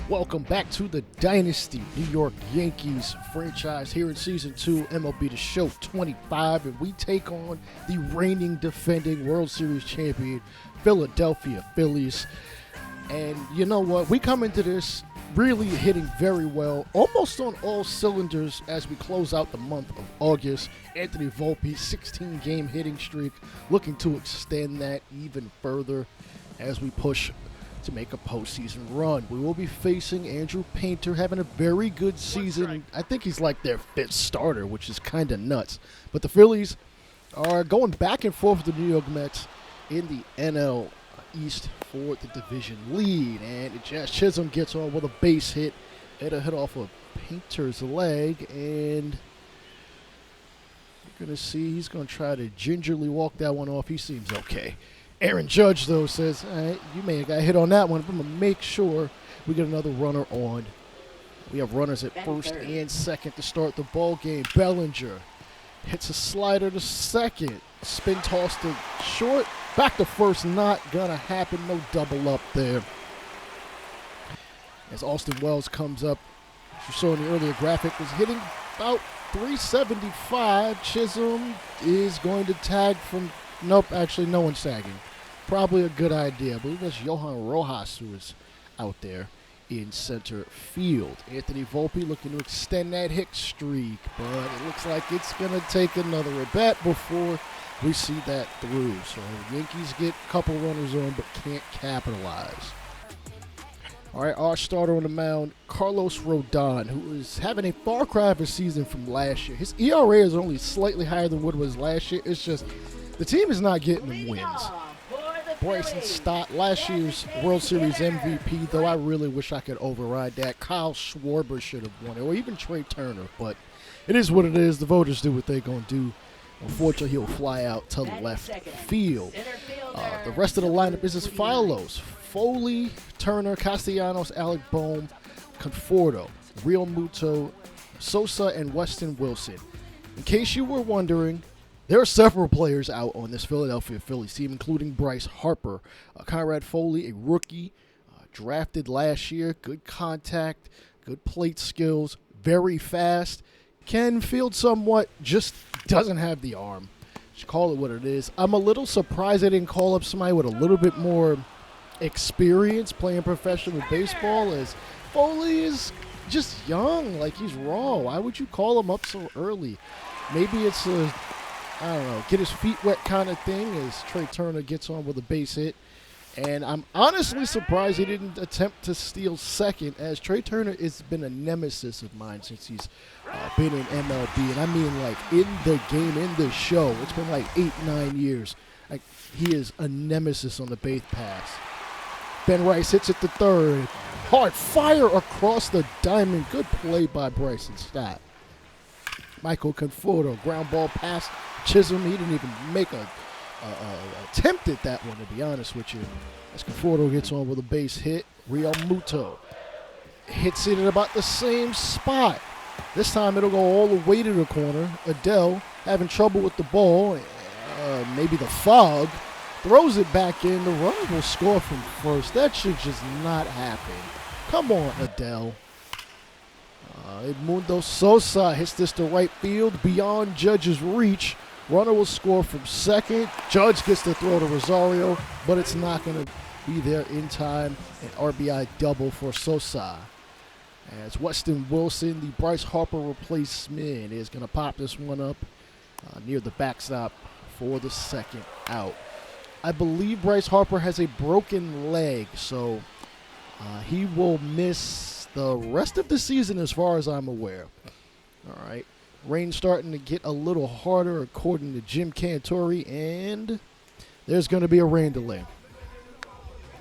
Welcome back to the Dynasty New York Yankees franchise here in Season 2, MLB The Show 25, and we take on the reigning defending World Series champion, Philadelphia Phillies. And you know what? We come into this really hitting very well, almost on all cylinders as we close out the month of August. Anthony Volpe's 16-game hitting streak, looking to extend that even further as we push to make a postseason run. We will be facing Andrew Painter, having a very good season. I think he's like their fifth starter, which is kind of nuts. But the Phillies are going back and forth with the New York Mets in the NL East for the division lead. And Jazz Chisholm gets on with a base hit. It'll hit off of Painter's leg, and you're going to see he's going to try to gingerly walk that one off. He seems okay. Aaron Judge, though, says, all right, you may have got hit on that one. I'm going to make sure we get another runner on. We have runners at first and second to start the ball game. Bellinger hits a slider to second. Spin toss to short. Back to first, not going to happen. No double up there. As Austin Wells comes up, as you saw in the earlier graphic, was hitting about 375. Chisholm is going to tag from... Nope, actually no one's tagging. Probably a good idea. I believe that's Johan Rojas who is out there in center field. Anthony Volpe looking to extend that hit streak, but it looks like it's going to take another at bat before we see that through. So Yankees get a couple runners on but can't capitalize. All right, our starter on the mound, Carlos Rodon, who is having a far cry of a season from last year. His ERA is only slightly higher than what it was last year. It's just the team is not getting them wins. Bryson Stott, last year's World Series MVP, though I really wish I could override that. Kyle Schwarber should have won it, or even Trey Turner, but it is what it is. The voters do what they're going to do. Unfortunately, he'll fly out to left field. The rest of the lineup is as follows: Foley, Turner, Castellanos, Alec Bohm, Conforto, Real Muto, Sosa, and Weston Wilson. In case you were wondering, there are several players out on this Philadelphia Phillies team, including Bryce Harper. Conrad Foley, a rookie, drafted last year. Good contact, good plate skills, very fast. Can field somewhat, just doesn't have the arm. Just call it what it is. I'm a little surprised they didn't call up somebody with a little bit more experience playing professional baseball, as Foley is just young, like he's raw. Why would you call him up so early? Maybe it's a, I don't know, get his feet wet kind of thing as Trey Turner gets on with a base hit. And I'm honestly surprised he didn't attempt to steal second, as Trey Turner has been a nemesis of mine since he's been in MLB. And I mean, like, in the game, in the show. It's been like 8-9 years. Like, he is a nemesis on the base pass. Ben Rice hits it to third. Hard fire across the diamond. Good play by Bryson Stott. Michael Conforto, ground ball past Chisholm. He didn't even make a attempt at that one, to be honest with you. As Conforto gets on with a base hit, Real Muto hits it at about the same spot. This time it'll go all the way to the corner. Adele having trouble with the ball, maybe the fog, throws it back in. The runner will score from first. That should just not happen. Come on, Adele. Edmundo Sosa hits this to right field, beyond Judge's reach. Runner will score from second. Judge gets to throw to Rosario, but it's not going to be there in time. An RBI double for Sosa. As Weston Wilson, the Bryce Harper replacement, is going to pop this one up near the backstop for the second out. I believe Bryce Harper has a broken leg, so he will miss the rest of the season as far as I'm aware. All right. Rain starting to get a little harder according to Jim Cantori, and there's going to be a rain delay.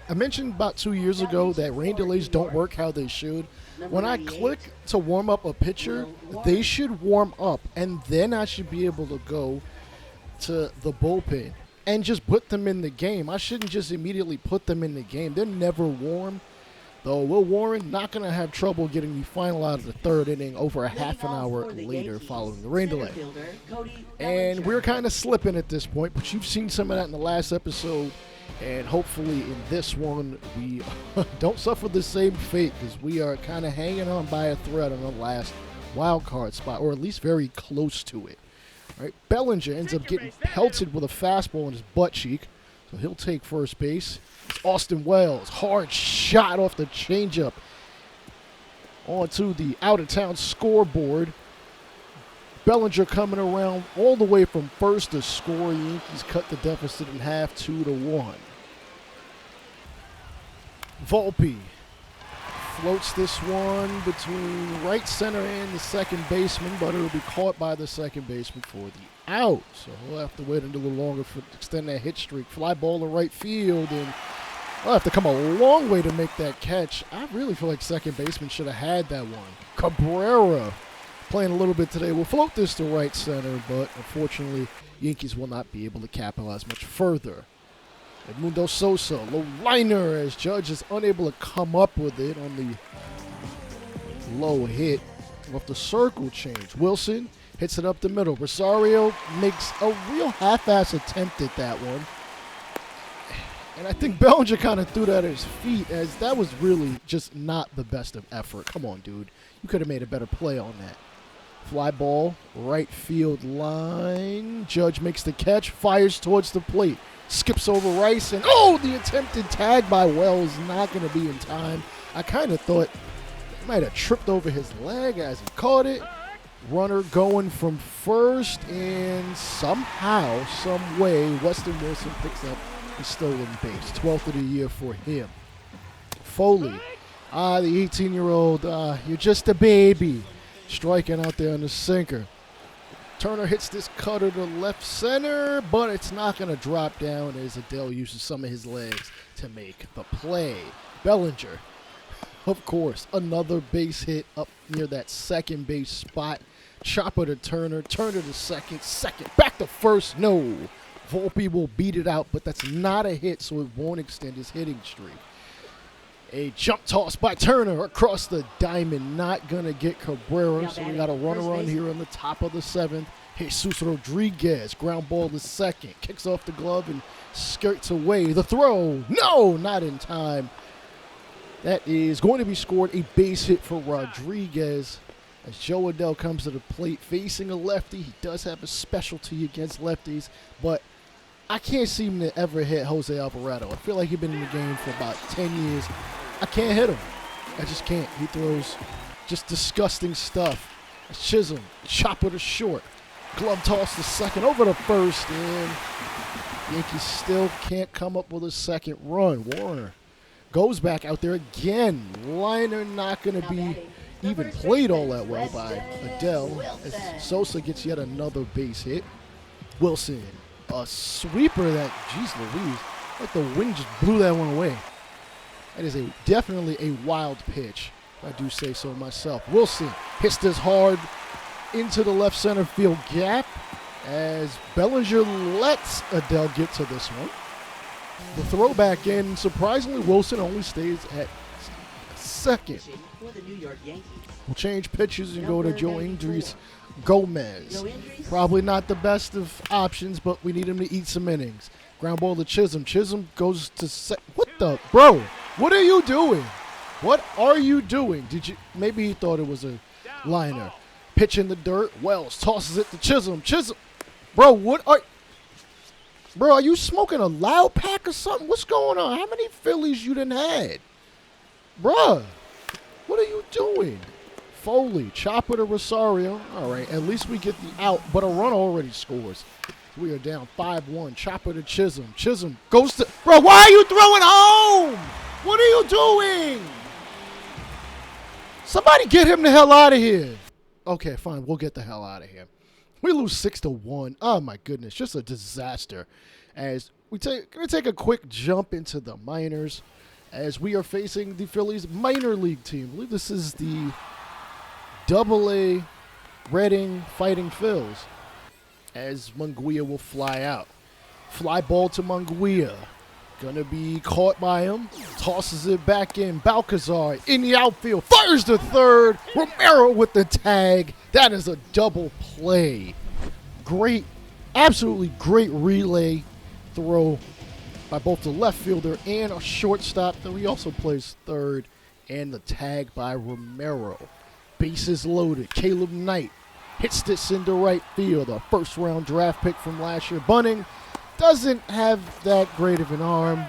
I mentioned about 2 years ago that rain delays don't work how they should. When I click to warm up a pitcher, they should warm up, and then I should be able to go to the bullpen and just put them in the game. I shouldn't just immediately put them in the game. They're never warm. Though Will Warren not going to have trouble getting the final out of the third inning over a half an hour later following the rain delay. And we're kind of slipping at this point, but you've seen some of that in the last episode And hopefully in this one, we don't suffer the same fate, because we are kind of hanging on by a thread on the last wild card spot, or at least very close to it. All right, Bellinger ends up getting pelted with a fastball in his butt cheek, so he'll take first base. It's Austin Wells, hard shot off the changeup onto the out-of-town scoreboard. Bellinger coming around all the way from first to score. Yankees cut the deficit in half, 2-1. Volpe floats this one between right center and the second baseman, but it'll be caught by the second baseman for the out. So we'll have to wait a little longer to extend that hit streak. Fly ball to right field, and we'll have to come a long way to make that catch. I really feel like second baseman should have had that one. Cabrera playing a little bit today. We'll float this to right center, but unfortunately, Yankees will not be able to capitalize much further. Edmundo Sosa, low liner, as Judge is unable to come up with it on the low hit off the circle change. Wilson hits it up the middle. Rosario makes a real half-ass attempt at that one. And I think Bellinger kind of threw that at his feet, as that was really just not the best of effort. Come on, dude. You could have made a better play on that. Fly ball, right field line. Judge makes the catch, fires towards the plate. Skips over Rice, and the attempted tag by Wells not going to be in time. I kind of thought he might have tripped over his leg as he caught it. Runner going from first, and somehow, some way, Weston Wilson picks up the stolen base. 12th of the year for him. Foley, the 18-year-old, you're just a baby. Striking out there on the sinker. Turner hits this cutter to left center, but it's not going to drop down as Adele uses some of his legs to make the play. Bellinger, of course, another base hit up near that second base spot. Chopper to Turner, Turner to second, back to first, no. Volpe will beat it out, but that's not a hit, so it won't extend his hitting streak. A jump toss by Turner across the diamond. Not going to get Cabrera, so we got a runner on here on the top of the 7th. Jesus Rodriguez, ground ball to second. Kicks off the glove and skirts away. The throw, no, not in time. That is going to be scored. A base hit for Rodriguez as Joe Adell comes to the plate facing a lefty. He does have a specialty against lefties, but I can't seem to ever hit Jose Alvarado. I feel like he's been in the game for about 10 years. I can't hit him. I just can't. He throws just disgusting stuff. Chisholm, chopper to short. Glove toss to second, over to first, and Yankees still can't come up with a second run. Warner goes back out there again. Liner not going to be even played all that well by Adele as Sosa gets yet another base hit. Wilson, a sweeper that, geez Louise, like the wind just blew that one away. That is definitely a wild pitch, if I do say so myself. Wilson hits this hard into the left center field gap as Bellinger lets Adele get to this one. The throw back in, surprisingly, Wilson only stays at second. We'll change pitches and go to Joe Andres Gomez. Probably not the best of options, but we need him to eat some innings. Ground ball to Chisholm. Chisholm goes to what the? Bro, what are you doing? What are you doing? Maybe he thought it was a liner. Pitch in the dirt. Wells tosses it to Chisholm. Chisholm. Bro, are you smoking a loud pack or something? What's going on? How many Phillies you done had? Bruh, what are you doing? Foley, chopper to Rosario. All right, at least we get the out, but a run already scores. We are down 5-1. Chopper to Chisholm. Chisholm goes to... Bro, why are you throwing home? What are you doing? Somebody get him the hell out of here. Okay, fine. We'll get the hell out of here. We lose 6-1. Oh, my goodness. Just a disaster. As we're going to take a quick jump into the minors as we are facing the Phillies minor league team. I believe this is the Double-A Reading Fighting Phils, as Munguia will fly out. Fly ball to Munguia. Gonna be caught by him. Tosses it back in. Balcazar in the outfield. Fires to third. Romero with the tag. That is a double play. Great, absolutely great relay throw by both the left fielder and a shortstop, though he also plays third, and the tag by Romero. Bases loaded. Caleb Knight hits this into right field. A first-round draft pick from last year. Bunning doesn't have that great of an arm,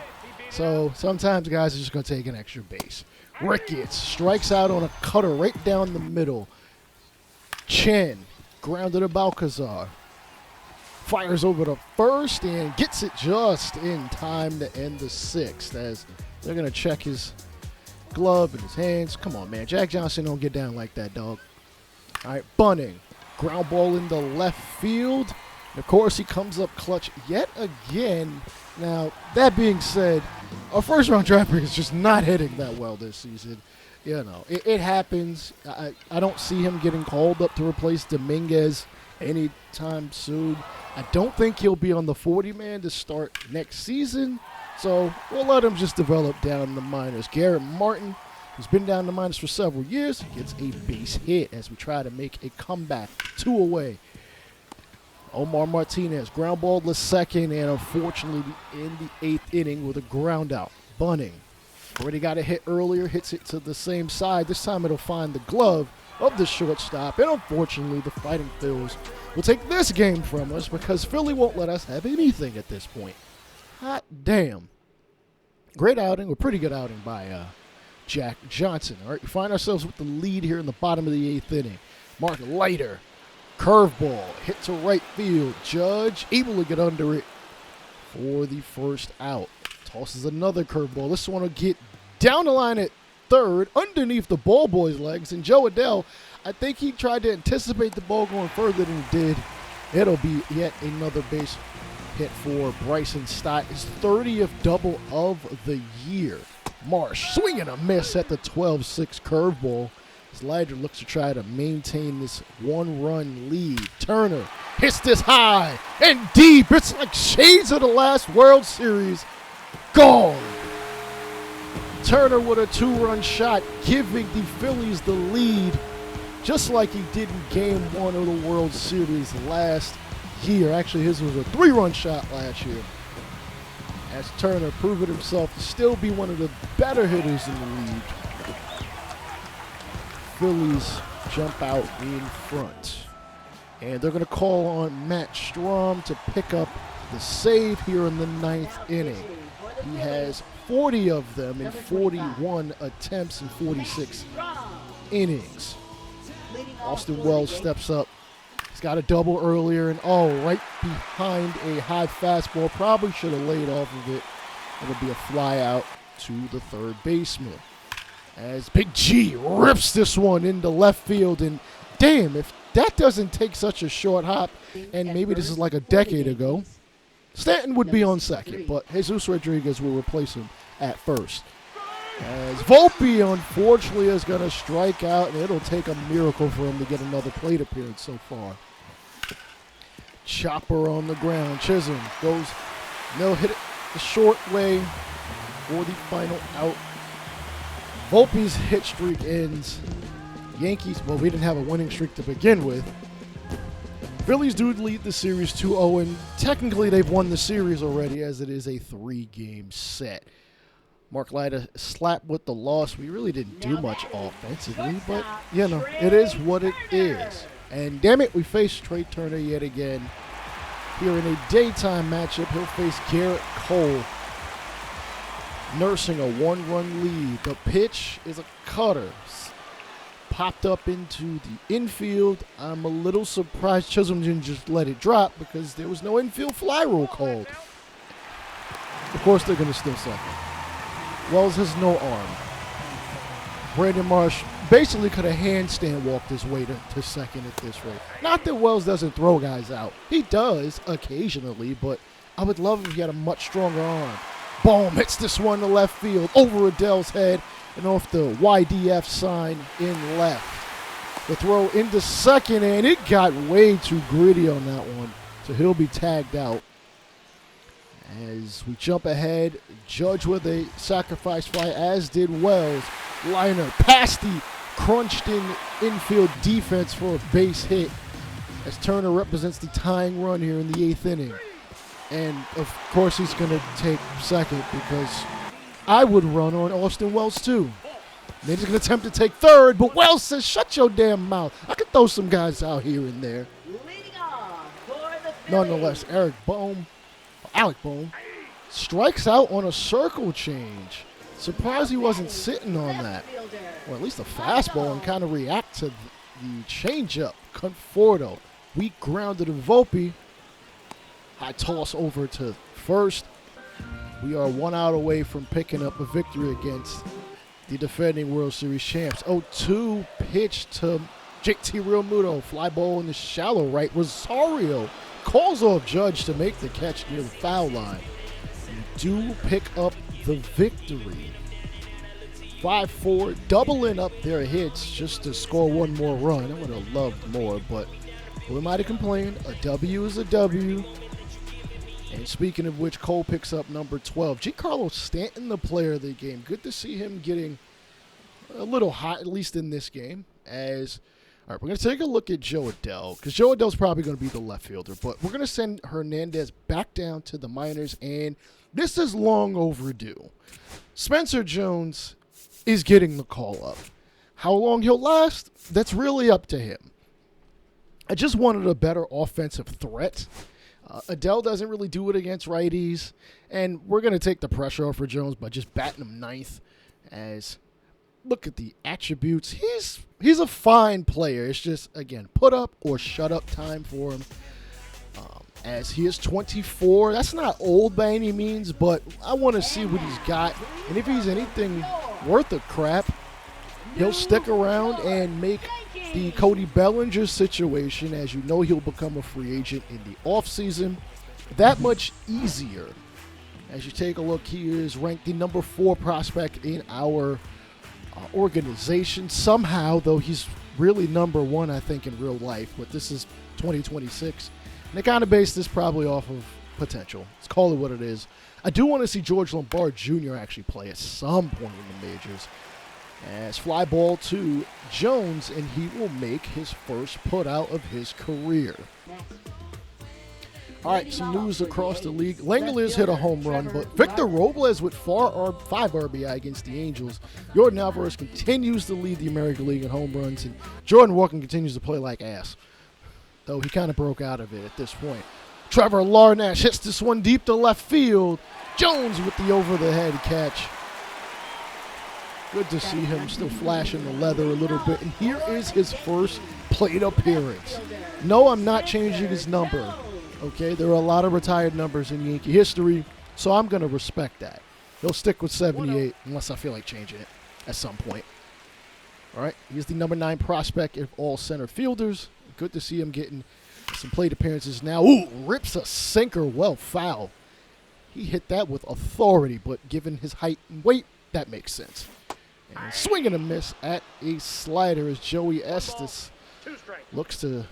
so sometimes guys are just going to take an extra base. Ricketts strikes out on a cutter right down the middle. Chen grounded to Balcazar. Fires over to first and gets it just in time to end the sixth, as they're going to check his glove and his hands. Come on, man. Jack Johnson don't get down like that, dog. All right, Bunning. Ground ball into left field. And of course, he comes up clutch yet again. Now, that being said, our first-round draft pick is just not hitting that well this season. You know, it happens. I don't see him getting called up to replace Dominguez anytime soon. I don't think he'll be on the 40-man to start next season, so we'll let him just develop down in the minors. Garrett Martin, who's been down in the minors for several years, gets a base hit as we try to make a comeback. 2 away. Omar Martinez ground ball to second, and unfortunately in the 8th inning with a ground out. Bunning already got a hit earlier, hits it to the same side. This time it'll find the glove of the shortstop, and unfortunately the Fighting Phils will take this game from us because Philly won't let us have anything at this point. Hot damn. Great outing, or pretty good outing by Jack Johnson. All right, we find ourselves with the lead here in the bottom of the 8th inning. Mark Leiter, curveball, hit to right field. Judge able to get under it for the first out. Tosses another curveball. This one will get down the line at third, underneath the ball boy's legs, and Joe Adele, I think he tried to anticipate the ball going further than he did. It'll be yet another base hit for Bryson Stott, his 30th double of the year. Marsh swinging a miss at the 12-6 curveball. Leiter looks to try to maintain this 1-run lead. Turner hits this high and deep. It's like shades of the last World Series. Gone. Turner with a 2-run shot, giving the Phillies the lead, just like he did in Game 1 of the World Series last year. Actually, his was a 3-run shot last year. As Turner proved himself to still be one of the better hitters in the league. Phillies jump out in front. And they're going to call on Matt Strom to pick up the save here in the 9th inning. He has 40 of them in 41 attempts in 46 innings. Austin Wells steps up. He's got a double earlier, and right behind a high fastball. Probably should have laid off of it. It'll be a fly out to the third baseman. As Big G rips this one into left field, and damn, if that doesn't take such a short hop, and maybe this is like a decade ago, Stanton would be on second, but Jesus Rodriguez will replace him at first. As Volpe, unfortunately, is going to strike out, and it'll take a miracle for him to get another plate appearance so far. Chopper on the ground. Chisholm goes, no, hit it the short way for the final out. Volpe's hit streak ends. Yankees, well, we didn't have a winning streak to begin with. Phillies do lead the series 2-0, and technically they've won the series already as it is a 3-game set. Mark Leiter slapped with the loss. We really didn't do much offensively, but, you know, it is what it is. And damn it, we face Trey Turner yet again. Here in a daytime matchup, he'll face Garrett Cole, nursing a 1-run lead. The pitch is a cutter. Popped up into the infield. I'm a little surprised Chisholm didn't just let it drop because there was no infield fly rule called. Of course, they're going to steal second. Wells has no arm. Brandon Marsh basically could have handstand walked his way to second at this rate. Not that Wells doesn't throw guys out. He does occasionally, but I would love if he had a much stronger arm. Boom, hits this one to left field over Adele's head and off the YDF sign in left. The throw into second, and it got way too gritty on that one, so he'll be tagged out. As we jump ahead, Judge with a sacrifice fly, as did Wells. Liner past the crunched-in infield defense for a base hit, as Turner represents the tying run here in the 8th inning. And, of course, he's going to take second because I would run on Austin Wells, too. Then he's going to attempt to take third, but Wells says, shut your damn mouth. I could throw some guys out here and there. Nonetheless, Alec Bohm, strikes out on a circle change. Surprised he wasn't sitting on that. Or at least a fastball, and kind of react to the changeup. Conforto, weak grounded to Volpe. High toss over to first. We are 1 out away from picking up a victory against the defending World Series champs. 0-2 pitch to JT Realmuto. Fly ball in the shallow right. Rosario calls off Judge to make the catch near the foul line. We do pick up the victory. 5-4, doubling up their hits just to score one more run. I would have loved more, but who am I to complain? A W is a W. And speaking of which, Cole picks up number 12. Giancarlo Stanton, the player of the game. Good to see him getting a little hot, at least in this game. All right, we're going to take a look at Joe Adell, because Joe Adell's probably going to be the left fielder. But we're going to send Hernandez back down to the minors, and this is long overdue. Spencer Jones is getting the call up. How long he'll last, that's really up to him. I just wanted a better offensive threat. Adell doesn't really do it against righties, and we're going to take the pressure off for Jones by just batting him ninth. As look at the attributes, he's a fine player. It's just, again, put up or shut up time for him. As he is 24, that's not old by any means, but I want to see what he's got, and if he's anything worth a crap, he'll stick around and make the Cody Bellinger situation, as you know, he'll become a free agent in the offseason, that much easier. As you take a look, he is ranked the number 4 prospect in our organization. Somehow, though, he's really number 1, I think, in real life, but this is 2026. And they kind of base this probably off of potential. Let's call it what it is. I do want to see George Lombard Jr. actually play at some point in the majors. As fly ball to Jones, and he will make his first put out of his career. All right, some news across the league. Langeliers hit a home run, but Victor Robles with 5 RBI against the Angels. Jordan Alvarez continues to lead the American League in home runs, and Jordan Walken continues to play like ass, though he kind of broke out of it at this point. Trevor Larnach hits this one deep to left field. Jones with the over-the-head catch. Good to see him still flashing the leather a little bit. And here is his first plate appearance. No, I'm not changing his number. Okay, there are a lot of retired numbers in Yankee history, so I'm going to respect that. He'll stick with 78 unless I feel like changing it at some point. All right, he's the number 9 prospect of all center fielders. Good to see him getting some plate appearances now. Ooh, rips a sinker well foul. He hit that with authority, but given his height and weight, that makes sense. And swing and a miss at a slider as Joey Estes looks to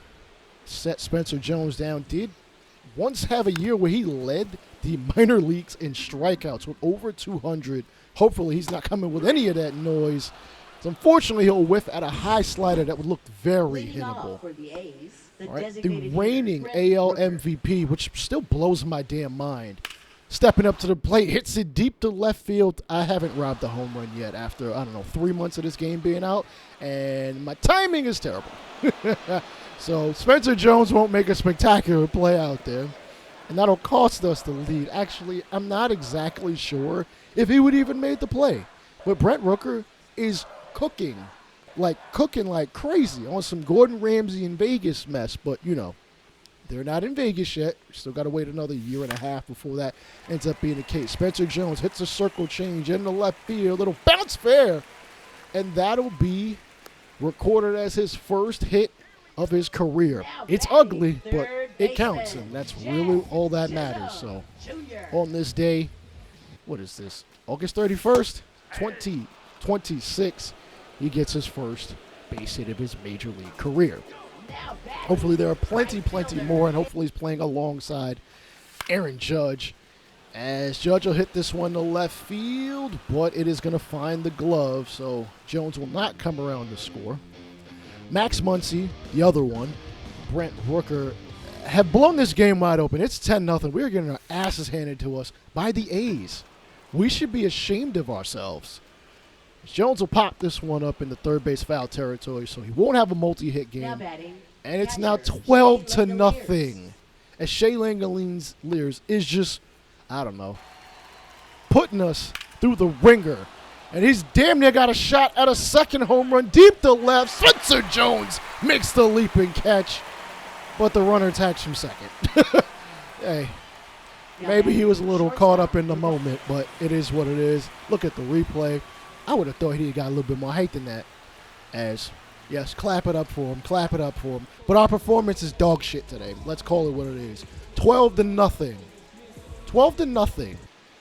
set Spencer Jones down. Did once have a year where he led the minor leagues in strikeouts with over 200. Hopefully he's not coming with any of that noise. So unfortunately, he'll whiff at a high slider that would look very hittable. All right, the reigning AL MVP, which still blows my damn mind. Stepping up to the plate, hits it deep to left field. I haven't robbed a home run yet after, 3 months of this game being out, and my timing is terrible. So Spencer Jones won't make a spectacular play out there, and that'll cost us the lead. Actually, I'm not exactly sure if he would even make the play, but Brent Rooker is cooking like crazy on some Gordon Ramsay in Vegas mess, but, they're not in Vegas yet. Still got to wait another year and a half before that ends up being the case. Spencer Jones hits a circle change in the left field. Little bounce fair. And that'll be recorded as his first hit of his career. It's ugly, but it counts. And that's really all that matters. So on this day, what is this? August 31st, 2026, he gets his first base hit of his major league career. Hopefully there are plenty more, and hopefully he's playing alongside Aaron Judge. As Judge will hit this one to left field, but it is going to find the glove, so Jones will not come around to score. Max Muncy, the other one. Brent Rooker have blown this game wide open. It's 10-0. We're getting our asses handed to us by the A's. We should be ashamed of ourselves. Jones will pop this one up in the third base foul territory, so he won't have a multi-hit game. And it's now 12-0. As Shea Langoliers is just, I don't know, putting us through the ringer. And he's damn near got a shot at a second home run deep to left. Spencer Jones makes the leaping catch, but the runner attacks from second. Hey, maybe he was a little caught up in the moment, but it is what it is. Look at the replay. I would have thought he got a little bit more height than that. As, yes, clap it up for him, clap it up for him. But our performance is dog shit today. Let's call it what it is. 12-0. 12-0.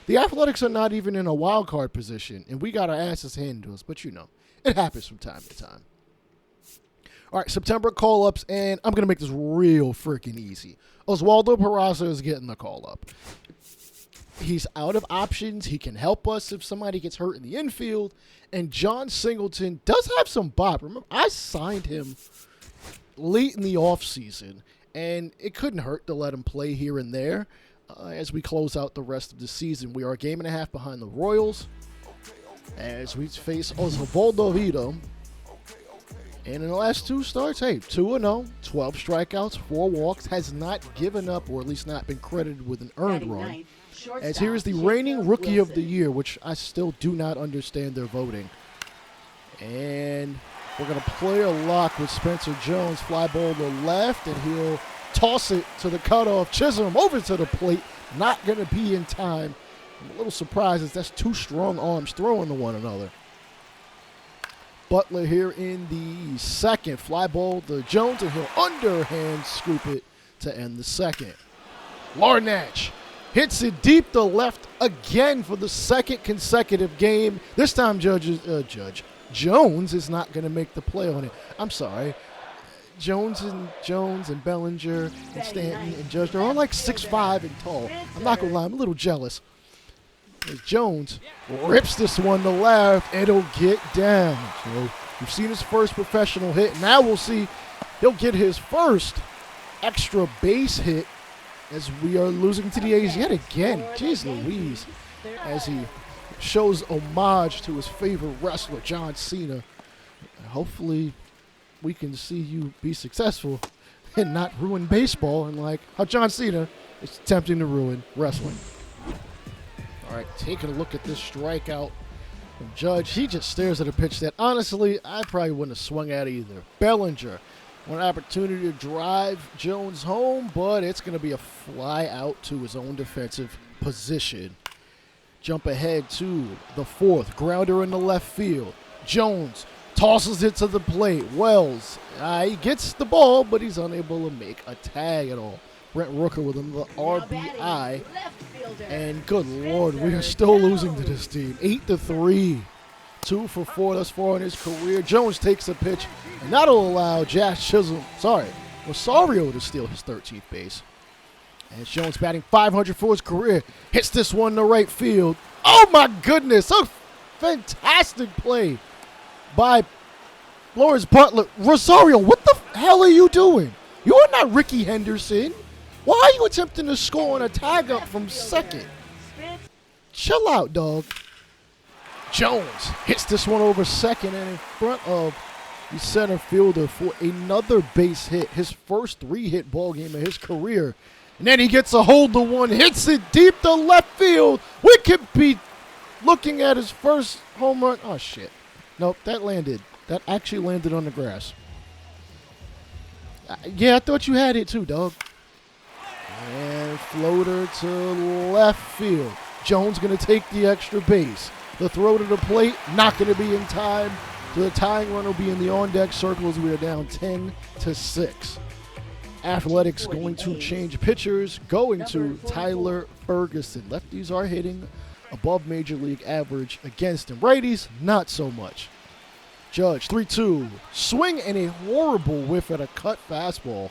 The Athletics are not even in a wild card position, and we got our asses handed to us. But, you know, it happens from time to time. All right, September call-ups, and I'm going to make this real freaking easy. Oswaldo Peraza is getting the call-up. He's out of options. He can help us if somebody gets hurt in the infield. And John Singleton does have some bop. Remember, I signed him late in the offseason, and it couldn't hurt to let him play here and there. As we close out the rest of the season, we are a game and a half behind the Royals as we face Osvaldo Vito. And in the last two starts, hey, 2-0, 12 strikeouts, 4 walks, has not given up, or at least not been credited with an earned run. As here is the reigning Rookie of the Year, which I still do not understand their voting. And we're going to play a lock with Spencer Jones, fly ball to left, and he'll toss it to the cutoff. Chisholm over to the plate, not going to be in time. I'm a little surprised as that's two strong arms throwing to one another. Butler here in the second. Fly ball to Jones, and he'll underhand scoop it to end the second. Larnach hits it deep to left again for the second consecutive game. This time Jones is not going to make the play on it. I'm sorry. Jones and Bellinger and Stanton and Judge, they're all like 6'5" and tall. I'm not going to lie, I'm a little jealous. As Jones rips this one to left, and it'll get down. So we've seen his first professional hit. Now we'll see he'll get his first extra base hit as we are losing to the A's yet again. Jeez Louise. As he shows homage to his favorite wrestler, John Cena. Hopefully we can see you be successful and not ruin baseball, and like how John Cena is attempting to ruin wrestling. All right, taking a look at this strikeout from Judge. He just stares at a pitch that, honestly, I probably wouldn't have swung at either. Bellinger, one opportunity to drive Jones home, but it's going to be a fly out to his own defensive position. Jump ahead to the fourth. Grounder in the left field. Jones tosses it to the plate. Wells, he gets the ball, but he's unable to make a tag at all. Brent Rooker with him, the RBI. And good Lord, we are still losing to this team. 8-3. 2 for 4 thus far in his career. Jones takes a pitch, and that'll allow Rosario to steal his 13th base. And Jones batting .500 for his career. Hits this one to right field. Oh my goodness, a fantastic play by Lawrence Butler. Rosario, what the hell are you doing? You are not Ricky Henderson. Why are you attempting to score on a tag up from second? Chill out, dog. Jones hits this one over second and in front of the center fielder for another base hit. His first 3-hit ball game of his career. And then he gets a hold of one, hits it deep to left field. We could be looking at his first home run. Oh, shit. Nope, that landed. That actually landed on the grass. Yeah, I thought you had it too, dog. And floater to left field. Jones going to take the extra base. The throw to the plate, not going to be in time. So the tying run will be in the on-deck circle as we are down 10-6. Athletics going to change pitchers, going to Tyler Ferguson. Lefties are hitting above Major League average against him. Righties, not so much. Judge, 3-2. Swing and a horrible whiff at a cut fastball.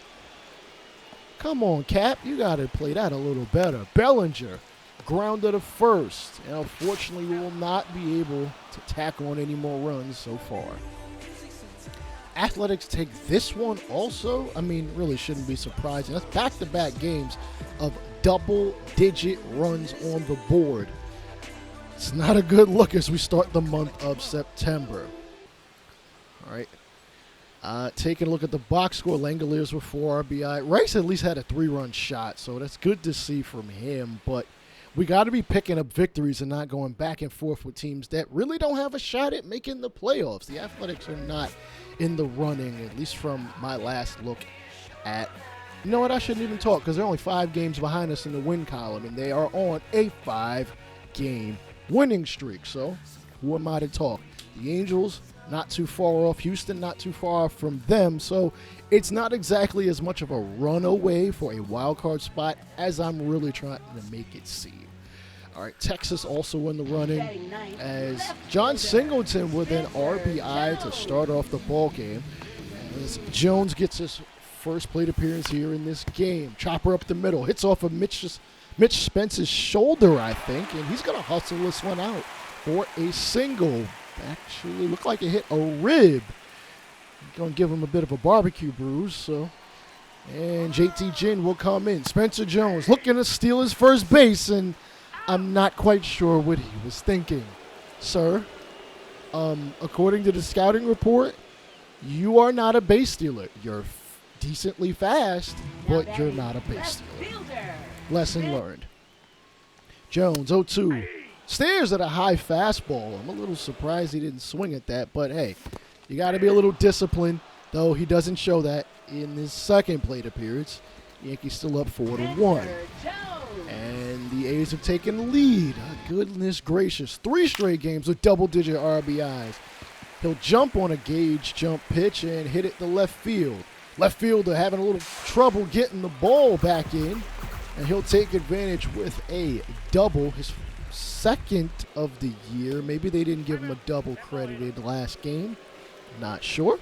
Come on, Cap. You got to play that a little better. Bellinger, grounded to first. And unfortunately, we will not be able to tack on any more runs so far. Athletics take this one also, I mean, really shouldn't be surprising. That's back-to-back games of double-digit runs on the board. It's not a good look as we start the month of September. All right. Taking a look at the box score, Langoliers with 4 RBI. Rice at least had a 3-run shot, so that's good to see from him. But we got to be picking up victories and not going back and forth with teams that really don't have a shot at making the playoffs. The Athletics are not in the running, at least from my last look at. You know what? I shouldn't even talk because they're only 5 games behind us in the win column, and they are on a 5-game winning streak. So who am I to talk? The Angels, not too far off. Houston, not too far off from them. So it's not exactly as much of a runaway for a wild card spot as I'm really trying to make it seem. All right, Texas also in the running as John Singleton with an RBI to start off the ball game. As Jones gets his first plate appearance here in this game. Chopper up the middle, hits off of Mitch Spence's shoulder, I think, and he's going to hustle this one out for a single. Actually looked like it hit a rib. Going to give him a bit of a barbecue bruise. So, and JT Ginn will come in. Spencer Jones looking to steal his first base, and I'm not quite sure what he was thinking. Sir, according to the scouting report, you are not a base stealer. You're decently fast, but you're not a base stealer. Lesson learned. Jones, 0-2. Stares at a high fastball. I'm a little surprised he didn't swing at that, but hey, you got to be a little disciplined, though he doesn't show that in his second plate appearance. Yankees still up 4-1. And the A's have taken the lead. Goodness gracious. 3 straight games with double-digit RBIs. He'll jump on a Gage jump pitch and hit it to left field. Left fielder having a little trouble getting the ball back in, and he'll take advantage with a double. His second of the year. Maybe they didn't give him a double credited last game. Not sure.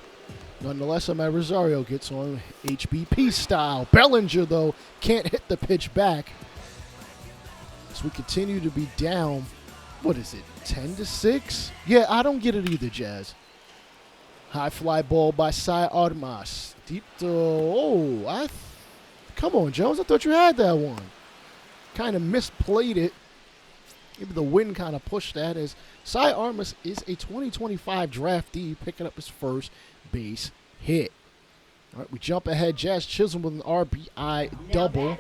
Nonetheless, Amed Rosario gets on HBP style. Bellinger, though, can't hit the pitch back. As we continue to be down, what is it, 10-6? Yeah, I don't get it either, Jazz. High fly ball by Cy Armas. Deep to, come on, Jones. I thought you had that one. Kind of misplayed it. Maybe the wind kind of pushed that, as Cy Armas is a 2025 draftee picking up his first base hit. All right, we jump ahead. Jazz Chisholm with an RBI double.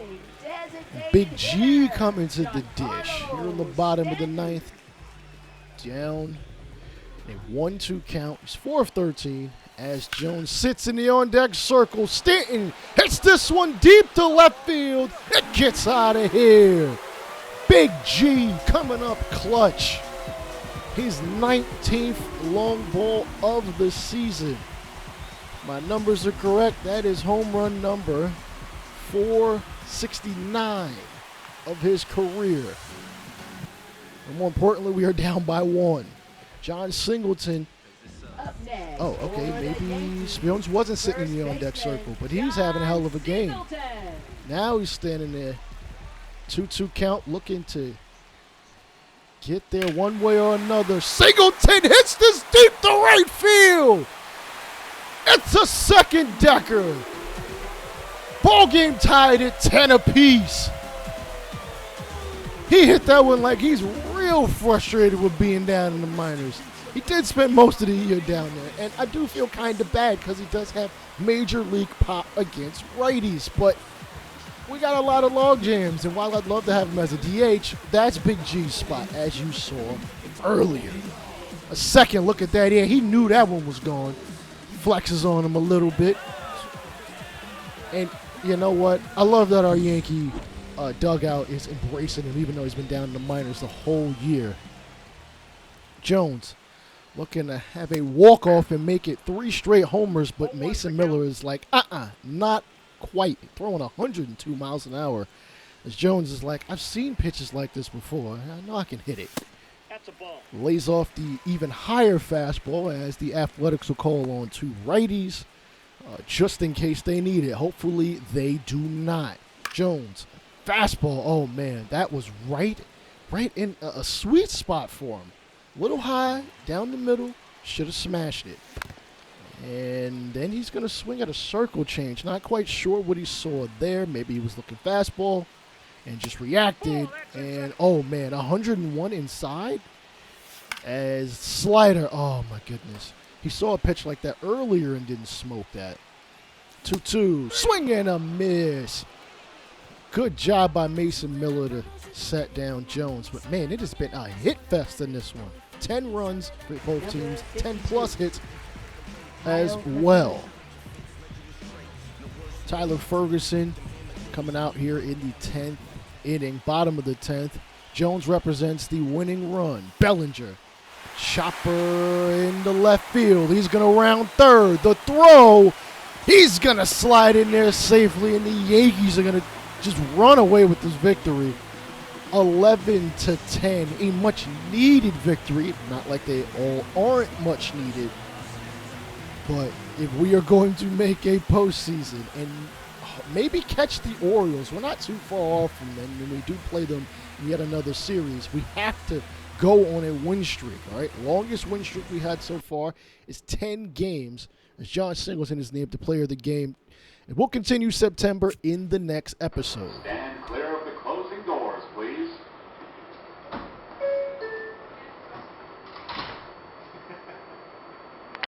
Big G coming to the dish here in the bottom of the 9th. Down a 1-2 count. It's 4 of 13 as Jones sits in the on-deck circle. Stanton hits this one deep to left field. It gets out of here. Big G coming up clutch. His 19th long ball of the season. My numbers are correct. That is home run number 469 of his career. And more importantly, we are down by 1. John Singleton. Oh, okay. Maybe Jones wasn't sitting in the on-deck circle, but he's having a hell of a game. Now he's standing there. 2-2 count, looking to get there one way or another. Singleton hits this deep to right field. It's a second decker. Ball game tied at 10 apiece. He hit that one like he's real frustrated with being down in the minors. He did spend most of the year down there, and I do feel kind of bad because he does have major league pop against righties, but we got a lot of log jams, and while I'd love to have him as a DH, that's Big G's spot, as you saw earlier. A second look at that. Yeah, he knew that one was gone. Flexes on him a little bit. And you know what? I love that our Yankee dugout is embracing him, even though he's been down in the minors the whole year. Jones looking to have a walk-off and make it 3 straight homers, but Mason Miller is like, not quite. Throwing 102 miles an hour. As Jones is like, I've seen pitches like this before. I know I can hit it. That's a ball. Lays off the even higher fastball as the Athletics will call on 2 righties just in case they need it. Hopefully they do not. Jones, fastball. Oh, man, that was right in a sweet spot for him. Little high, down the middle, should have smashed it. And then he's going to swing at a circle change. Not quite sure what he saw there. Maybe he was looking fastball and just reacted. And, oh, man, 101 inside as slider. Oh, my goodness. He saw a pitch like that earlier and didn't smoke that. 2-2. Swing and a miss. Good job by Mason Miller to set down Jones. But, man, it has been a hit fest in this one. 10 runs for both teams. 10-plus hits as well. Tyler Ferguson coming out here in the 10th inning, bottom of the 10th. Jones represents the winning run. Bellinger, chopper in the left field. He's going to round third. The throw, he's going to slide in there safely, and the Yankees are going to just run away with this victory. 11-10, a much-needed victory. Not like they all aren't much needed. But if we are going to make a postseason and maybe catch the Orioles, we're not too far off from them. When we do play them in yet another series, we have to go on a win streak, all right? Longest win streak we had so far is 10 games, as John Singleton is named the player of the game. And we'll continue September in the next episode.